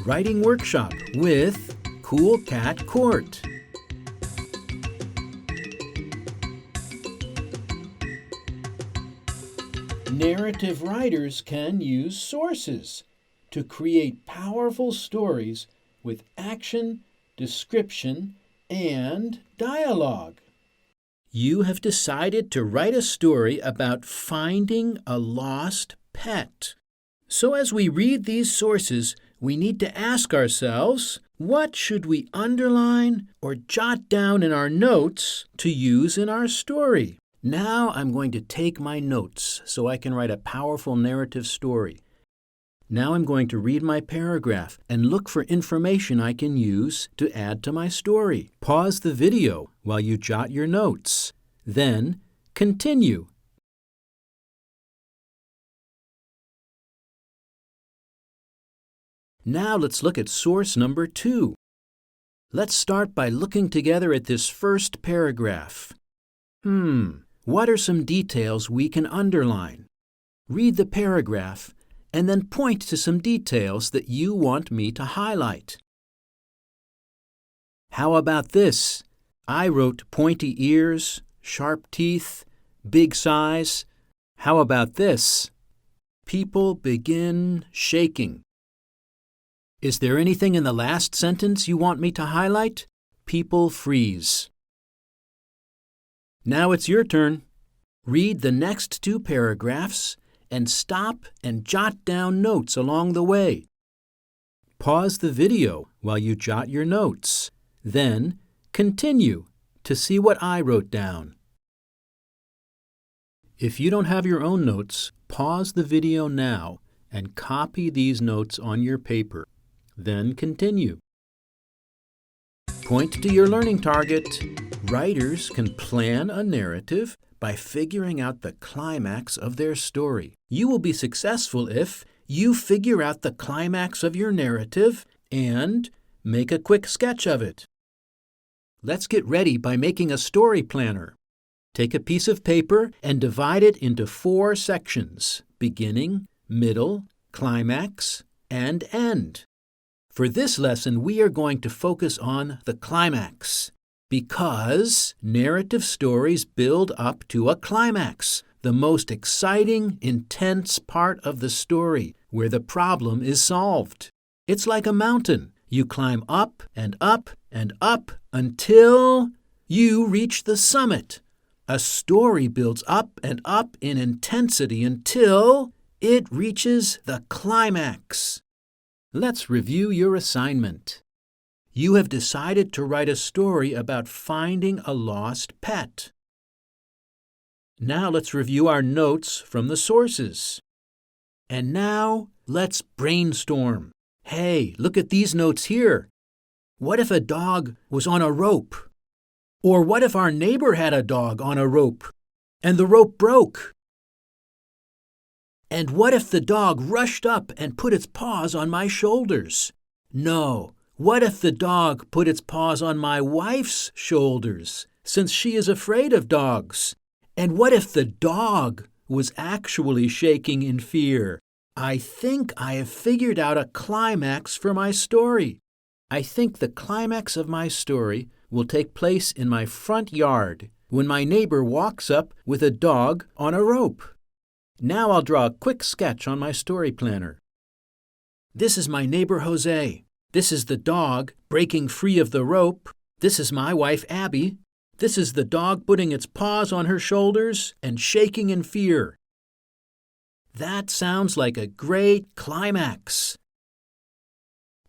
Writing Workshop with Cool Cat Court. Narrative writers can use sources to create powerful stories with action, description, and dialogue. You have decided to write a story about finding a lost pet. So as we read these sources, we need to ask ourselves, what should we underline or jot down in our notes to use in our story? Now I'm going to take my notes so I can write a powerful narrative story. Now I'm going to read my paragraph and look for information I can use to add to my story. Pause the video while you jot your notes. Then continue. Now let's look at source number 2. Let's start by looking together at this first paragraph. What are some details we can underline? Read the paragraph and then point to some details that you want me to highlight. How about this? I wrote pointy ears, sharp teeth, big size. How about this? People begin shaking. Is there anything in the last sentence you want me to highlight? People freeze. Now it's your turn. Read the next 2 paragraphs and stop and jot down notes along the way. Pause the video while you jot your notes. Then continue to see what I wrote down. If you don't have your own notes, pause the video now and copy these notes on your paper. Then continue. Point to your learning target. Writers can plan a narrative by figuring out the climax of their story. You will be successful if you figure out the climax of your narrative and make a quick sketch of it. Let's get ready by making a story planner. Take a piece of paper and divide it into 4 sections: beginning, middle, climax, and end. For this lesson, we are going to focus on the climax, because narrative stories build up to a climax, the most exciting, intense part of the story, where the problem is solved. It's like a mountain. You climb up and up and up until you reach the summit. A story builds up and up in intensity until it reaches the climax. Let's review your assignment. You have decided to write a story about finding a lost pet. Now let's review our notes from the sources. And now let's brainstorm. Hey, look at these notes here. What if a dog was on a rope? Or what if our neighbor had a dog on a rope and the rope broke? And what if the dog rushed up and put its paws on my shoulders? No. What if the dog put its paws on my wife's shoulders, since she is afraid of dogs? And what if the dog was actually shaking in fear? I think I have figured out a climax for my story. I think the climax of my story will take place in my front yard when my neighbor walks up with a dog on a rope. Now I'll draw a quick sketch on my story planner. This is my neighbor Jose. This is the dog breaking free of the rope. This is my wife Abby. This is the dog putting its paws on her shoulders and shaking in fear. That sounds like a great climax.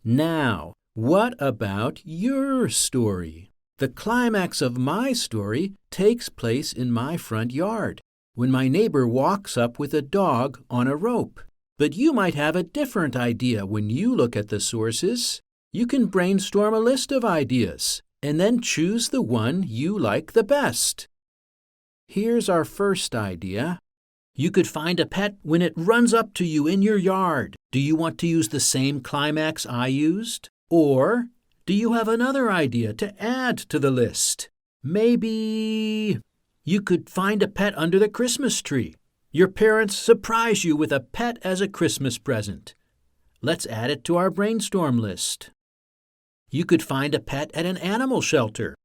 Now, what about your story? The climax of my story takes place in my front yard, when my neighbor walks up with a dog on a rope. But you might have a different idea when you look at the sources. You can brainstorm a list of ideas and then choose the one you like the best. Here's our first idea. You could find a pet when it runs up to you in your yard. Do you want to use the same climax I used? Or do you have another idea to add to the list? Maybe you could find a pet under the Christmas tree. Your parents surprise you with a pet as a Christmas present. Let's add it to our brainstorm list. You could find a pet at an animal shelter.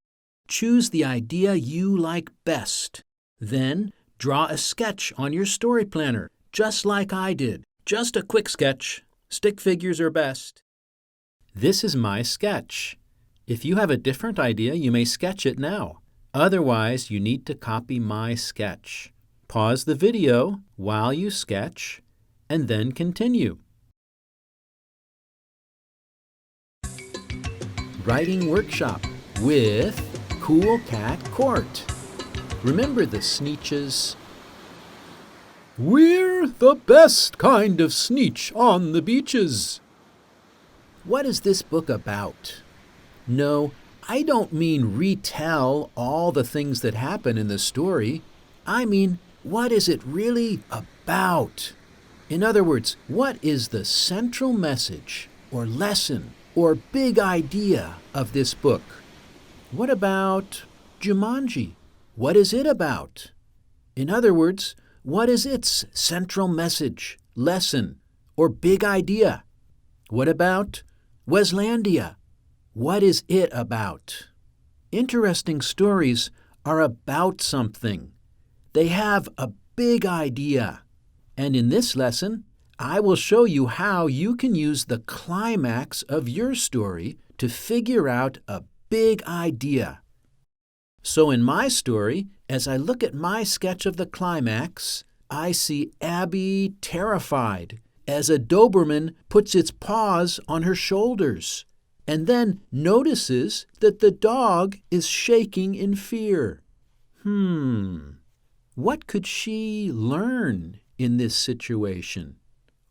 Choose the idea you like best. Then, draw a sketch on your story planner, just like I did. Just a quick sketch. Stick figures are best. This is my sketch. If you have a different idea, you may sketch it now. Otherwise, you need to copy my sketch. Pause the video while you sketch, and then continue. Writing workshop with Cool Cat Court. Remember the Sneetches? We're the best kind of Sneetch on the beaches. What is this book about? No, I don't mean retell all the things that happen in the story. I mean, what is it really about? In other words, what is the central message or lesson or big idea of this book? What about Jumanji? What is it about? In other words, what is its central message, lesson, or big idea? What about Weslandia? What is it about? Interesting stories are about something. They have a big idea. And in this lesson, I will show you how you can use the climax of your story to figure out a big idea. So in my story, as I look at my sketch of the climax, I see Abby terrified as a Doberman puts its paws on her shoulders and then notices that the dog is shaking in fear. What could she learn in this situation?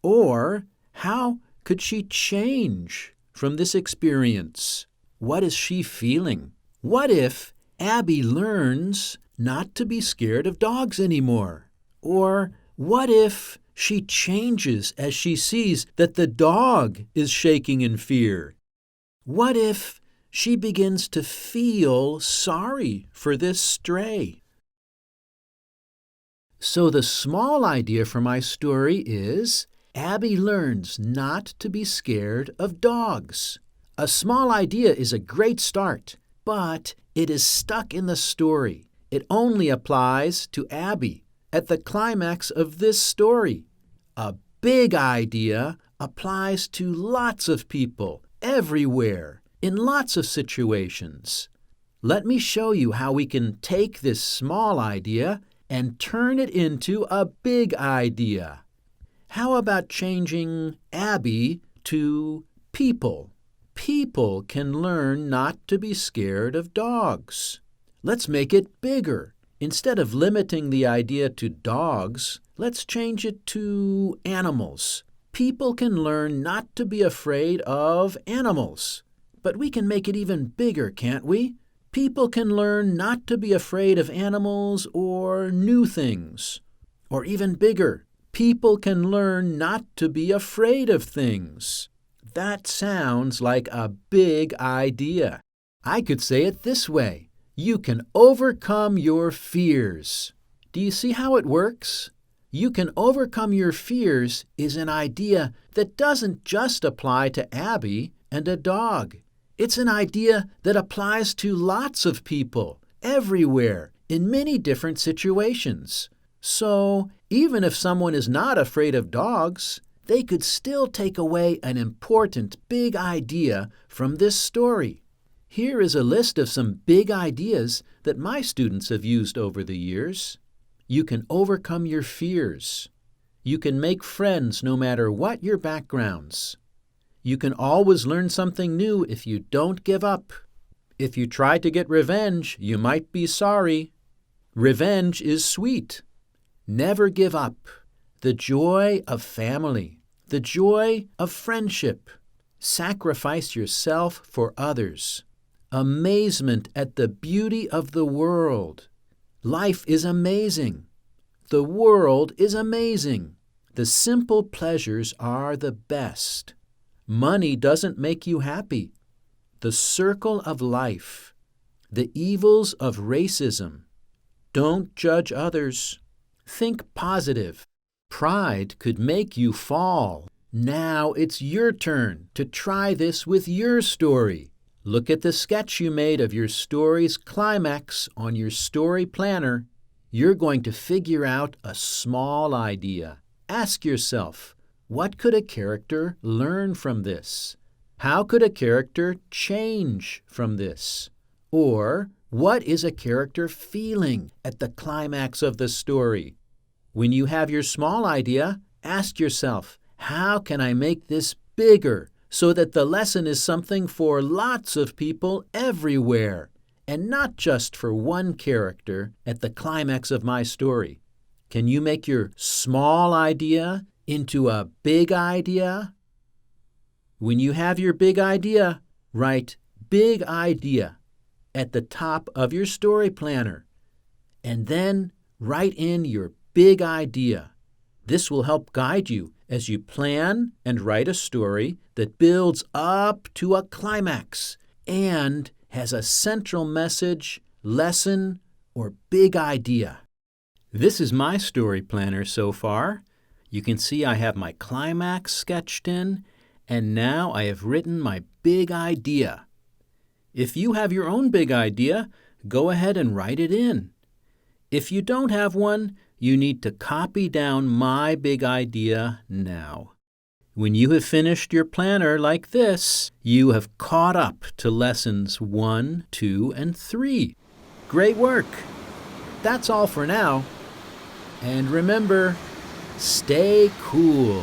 Or how could she change from this experience? What is she feeling? What if Abby learns not to be scared of dogs anymore? Or what if she changes as she sees that the dog is shaking in fear? What if she begins to feel sorry for this stray? So the small idea for my story is Abby learns not to be scared of dogs. A small idea is a great start, but it is stuck in the story. It only applies to Abby at the climax of this story. A big idea applies to lots of people, everywhere, in lots of situations. Let me show you how we can take this small idea and turn it into a big idea. How about changing Abby to people? People can learn not to be scared of dogs. Let's make it bigger. Instead of limiting the idea to dogs, let's change it to animals. People can learn not to be afraid of animals. But we can make it even bigger, can't we? People can learn not to be afraid of animals or new things. Or even bigger, people can learn not to be afraid of things. That sounds like a big idea. I could say it this way: you can overcome your fears. Do you see how it works? You can overcome your fears is an idea that doesn't just apply to Abby and a dog. It's an idea that applies to lots of people, everywhere, in many different situations. So, even if someone is not afraid of dogs, they could still take away an important big idea from this story. Here is a list of some big ideas that my students have used over the years. You can overcome your fears. You can make friends no matter what your backgrounds. You can always learn something new if you don't give up. If you try to get revenge, you might be sorry. Revenge is sweet. Never give up. The joy of family. The joy of friendship. Sacrifice yourself for others. Amazement at the beauty of the world. Life is amazing. The world is amazing. The simple pleasures are the best. Money doesn't make you happy. The circle of life. The evils of racism. Don't judge others. Think positive. Pride could make you fall. Now it's your turn to try this with your story. Look at the sketch you made of your story's climax on your story planner. You're going to figure out a small idea. Ask yourself, what could a character learn from this? How could a character change from this? Or, what is a character feeling at the climax of the story? When you have your small idea, ask yourself, how can I make this bigger so that the lesson is something for lots of people everywhere, and not just for one character at the climax of my story? Can you make your small idea into a big idea? When you have your big idea, write "big idea" at the top of your story planner, and then write in your big idea. This will help guide you as you plan and write a story that builds up to a climax and has a central message, lesson, or big idea. This is my story planner so far. You can see I have my climax sketched in, and now I have written my big idea. If you have your own big idea, go ahead and write it in. If you don't have one, you need to copy down my big idea now. When you have finished your planner like this, you have caught up to lessons 1, 2, and 3. Great work! That's all for now. And remember, stay cool.